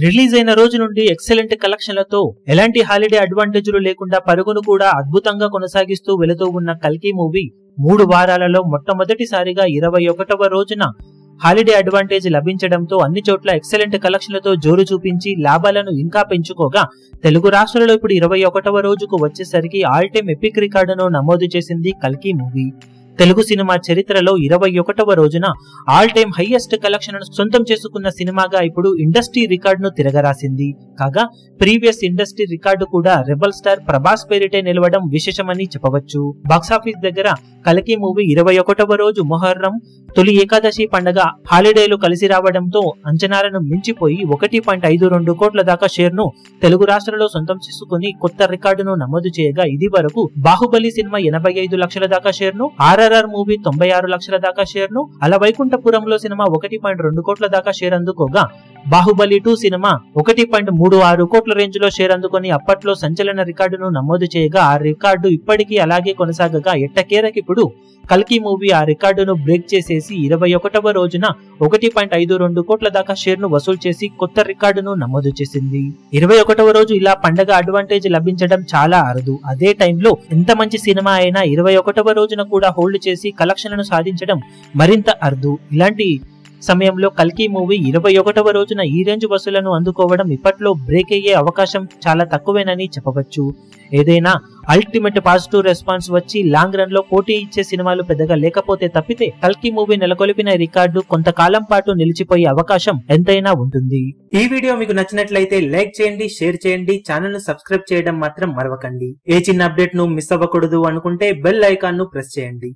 Release అయిన రోజు నుండి ఎక్సలెంట్ కలెక్షన్లతో ఎలాంటి హాలిడే అడ్వాంటేజ్లు లేకుండా పరుగును కూడా అద్భుతంగా కొనసాగిస్తూ వెళుతూ ఉన్న కల్కి మూవీ 3 వారాలలో మొట్టమొదటిసారిగా 21వ రోజున హాలిడే అడ్వాంటేజ్ లభించడంతో అన్ని చోట్ల ఎక్సలెంట్ కలెక్షన్లతో జోరు చూపించి లాభాలను ఇంకా పెంచుకోగా తెలుగు రాష్ట్రాలలో ఇప్పుడు 21వ రోజుకు వచ్చేసరికి ఆల్ టైమ్ ఎపిక్ రికార్డును నమోదు చేసింది కల్కి మూవీ. తెలుగు సినిమా చరిత్రలో 21వ రోజున ఆల్ టైమ్ హైయెస్ట్ కలెక్షన్ సొంతం చేసుకున్న సినిమాగా ఇప్పుడు ఇండస్ట్రీ రికార్డును తిరగరాసింది. కాగా ప్రీవియస్ ఇండస్ట్రీ రికార్డు కూడా రెబల్ స్టార్ ప్రభాస్ పేరిటే నిలవడం విశేషమని చెప్పవచ్చు. బాక్సాఫీస్ దగ్గర కల్కి మూవీ 21వ రోజు మొహర్రం తొలి ఏకాదశి పండగ హాలిడేలు కలిసి రావడంతో అంచనాలను మించిపోయి 1.52 కోట్ల దాకా షేర్ ను తెలుగు రాష్ట్రాల్లో సొంతం చేసుకుని కొత్త రికార్డును నమోదు చేయగా ఇది వరకు బాహుబలి సినిమా 85 లక్షల దాకా షేర్ ను, ఆర్ఆర్ఆర్ మూవీ 96 లక్షల దాకా షేర్ ను, అలా వైకుంఠపురంలో సినిమా 1.2 కోట్ల దాకా షేర్ అందుకోగా బాహుబలి 2 సినిమా 1.36 కోట్ల రేంజ్ లో షేర్ అందుకొని అప్పట్లో సంచలన రికార్డును నమోదు చేయగా ఆ రికార్డు ఇప్పటికీ అలాగే కొనసాగగా ఎట్టకేరకిప్పుడు కల్కి మూవీ ఆ రికార్డును బ్రేక్ చేసేసి 21వ రోజున 1.52 కోట్ల దాకా షేర్ ను వసూలు చేసి కొత్త రికార్డును నమోదు చేసింది. 21వ రోజు ఇలా పండగ అడ్వాంటేజ్ లభించడం చాలా అరుదు. అదే టైంలో ఎంత మంచి సినిమా అయినా 21వ రోజున కూడా హోల్డ్ చేసి కలెక్షన్లను సాధించడం మరింత అరుదు. ఇలాంటి సమయంలో కల్కి మూవీ 21వ రోజున ఈ రేంజ్ వసూలను అందుకోవడం ఇప్పట్లో బ్రేక్ అయ్యే అవకాశం చాలా తక్కువేనని చెప్పవచ్చు. ఏదైనా అల్టిమేట్ పాజిటివ్ రెస్పాన్స్ వచ్చి లాంగ్ రన్ లో పోటీ ఇచ్చే సినిమాలు పెద్దగా లేకపోతే తప్పితే కల్కి మూవీ నెలకొల్పిన రికార్డు కొంతకాలం పాటు నిలిచిపోయే అవకాశం ఎంతైనా ఉంటుంది. ఈ వీడియో మీకు నచ్చినట్లయితే లైక్ చేయండి, షేర్ చేయండి, ఛానల్ ను సబ్స్క్రైబ్ చేయడం మాత్రం మరవకండి. ఏ చిన్న అప్డేట్ ను మిస్ అవ్వకూడదు అనుకుంటే బెల్ ఐకాన్ ను ప్రెస్ చేయండి.